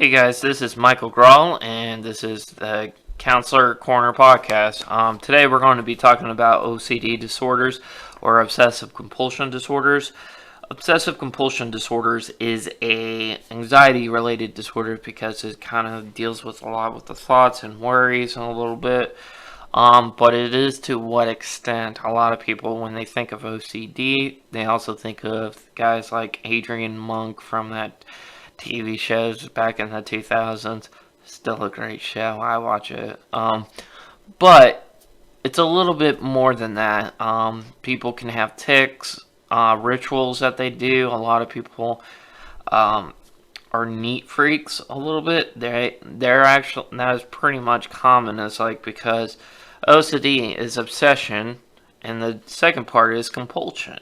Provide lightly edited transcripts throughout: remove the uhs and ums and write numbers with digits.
Hey guys, this is Michael Grawl, and this is the Counselor Corner podcast. Today we're going to be talking about OCD disorders or obsessive-compulsion disorders. Obsessive-compulsion disorders is a anxiety-related disorder because it kind of deals with a lot with the thoughts and worries and a little bit. But it is to what extent. A lot of people, when they think of OCD, they also think of guys like Adrian Monk from that TV shows back in the 2000s. Still a great show. I watch it. But it's a little bit more than that. People can have tics, rituals that they do. A lot of people are neat freaks a little bit. They're actually, that is pretty much common. It's like because OCD is obsession, and the second part is compulsion.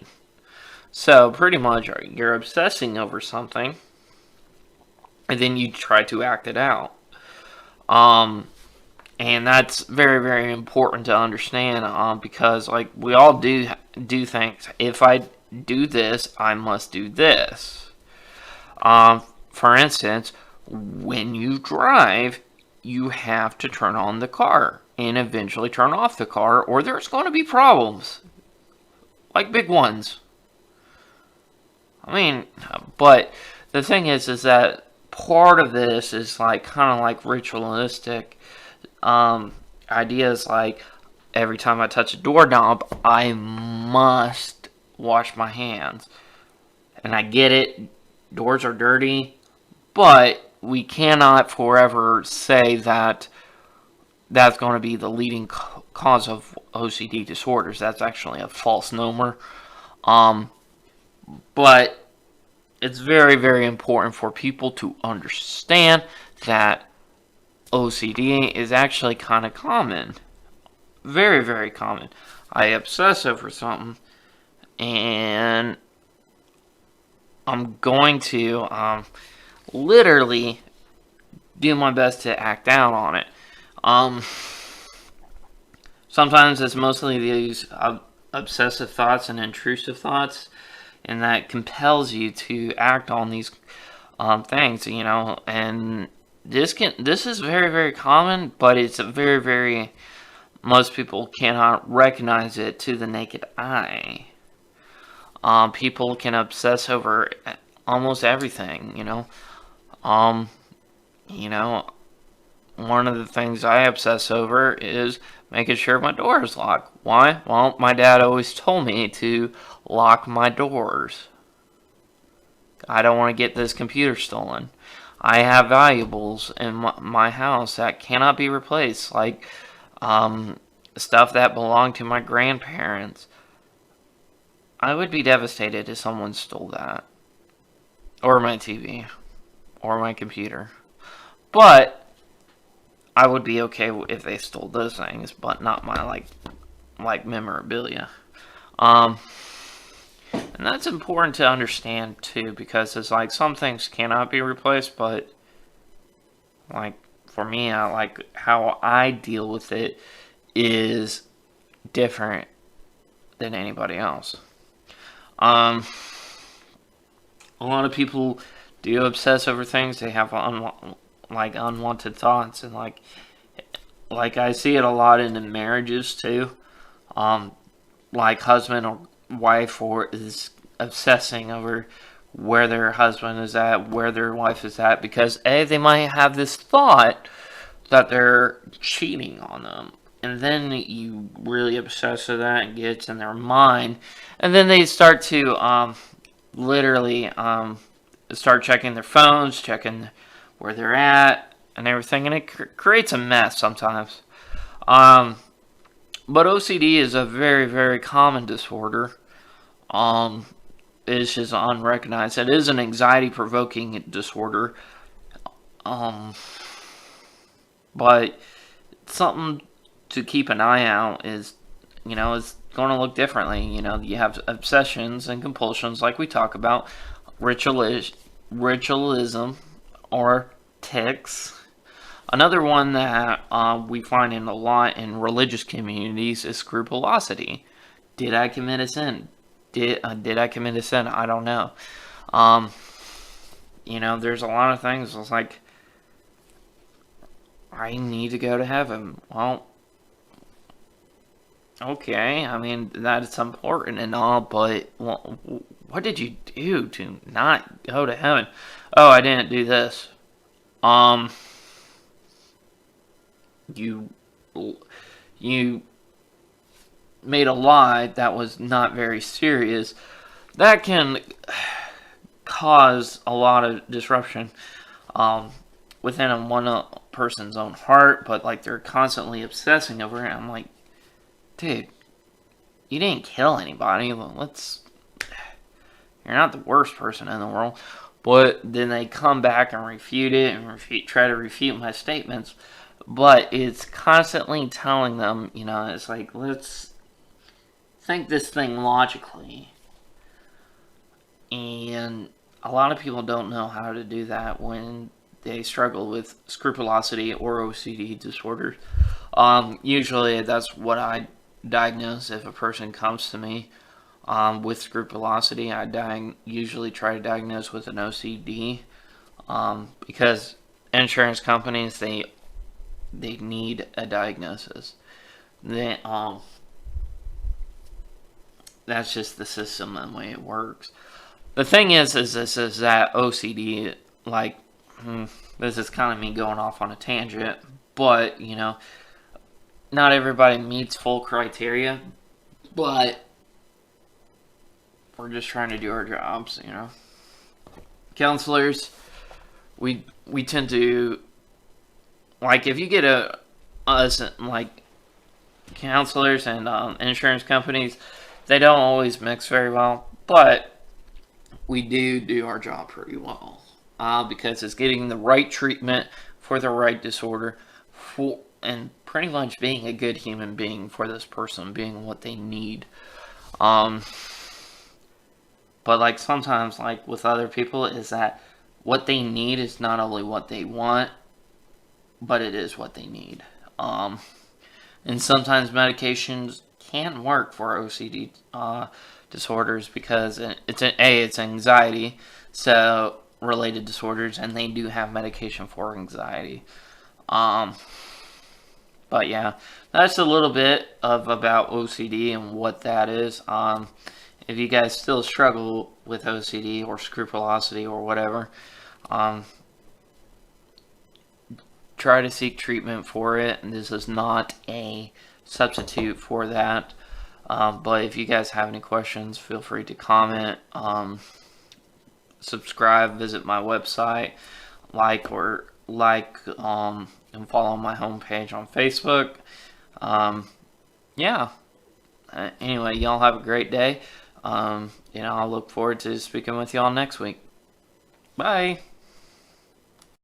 So pretty much you're obsessing over something, and then you try to act it out. And that's very, very important to understand, because like we all do things. If I do this, I must do this. For instance, when you drive, you have to turn on the car and eventually turn off the car, or there's going to be problems, like big ones. I mean, but the thing is that part of this is like kind of like ritualistic ideas, like every time I touch a doorknob, I must wash my hands. And I get it, doors are dirty, but we cannot forever say that that's going to be the leading cause of OCD disorders. That's actually a false nomer. But it's very, very important for people to understand that OCD is actually kind of common. Very, very common. I obsess over something, and I'm going to literally do my best to act out on it. Sometimes it's mostly these obsessive thoughts and intrusive thoughts, and that compels you to act on these things, and this is very, very common, but it's a very, very, most people cannot recognize it to the naked eye. People can obsess over almost everything, one of the things I obsess over is making sure my door is locked. Why? Well, my dad always told me to lock my doors. I don't want to get this computer stolen. I have valuables in my house that cannot be replaced, like stuff that belonged to my grandparents. I would be devastated if someone stole that. Or my TV. Or my computer. But I would be okay if they stole those things, but not my like memorabilia. And that's important to understand too, because it's like some things cannot be replaced, but like for me, I like how I deal with it is different than anybody else. A lot of people do obsess over things. They have unwanted thoughts, and like I see it a lot in marriages too. Like husband or wife is obsessing over where their husband is at, where their wife is at, because they might have this thought that they're cheating on them, and then you really obsess with that and gets in their mind, and then they start to literally start checking their phones, checking where they're at and everything, and it creates a mess sometimes. But OCD is a very, very common disorder. It's just unrecognized. It is an anxiety-provoking disorder. But something to keep an eye out is, it's going to look differently. You have obsessions and compulsions like we talk about, ritualism, or tics. Another one that we find in a lot in religious communities is scrupulosity. Did I commit a sin? Did I commit a sin? I don't know. There's a lot of things. It's like I need to go to heaven. Well, okay, I mean, that's important and all, but what did you do to not go to heaven? Oh, I didn't do this. Um, you, you made a lie that was not very serious. That can cause a lot of disruption, within one person's own heart, but like they're constantly obsessing over it. I'm like, dude, you didn't kill anybody. You're not the worst person in the world. But then they come back and refute it and try to refute my statements. But it's constantly telling them, it's like, let's think this thing logically. And a lot of people don't know how to do that when they struggle with scrupulosity or OCD disorders. Usually that's what I diagnose if a person comes to me with scrupulosity. I usually try to diagnose with an OCD, because insurance companies, they need a diagnosis. That's just the system and the way it works. The thing is that OCD, like, this is kind of me going off on a tangent, but, not everybody meets full criteria, but we're just trying to do our jobs, Counselors, we tend to, like, if you get us, like, counselors and insurance companies, they don't always mix very well, but we do our job pretty well, because it's getting the right treatment for the right disorder, and pretty much being a good human being for this person, being what they need. But like sometimes, like with other people, is that what they need is not only what they want, but it is what they need. And sometimes medications can work for OCD disorders because it's anxiety, so related disorders, and they do have medication for anxiety. But yeah, that's a little bit about OCD and what that is. If you guys still struggle with OCD or scrupulosity or whatever, try to seek treatment for it. And this is not a substitute for that. But if you guys have any questions, feel free to comment, subscribe, visit my website, like and follow my homepage on Facebook. Yeah. Anyway, y'all have a great day. I'll look forward to speaking with y'all next week. Bye.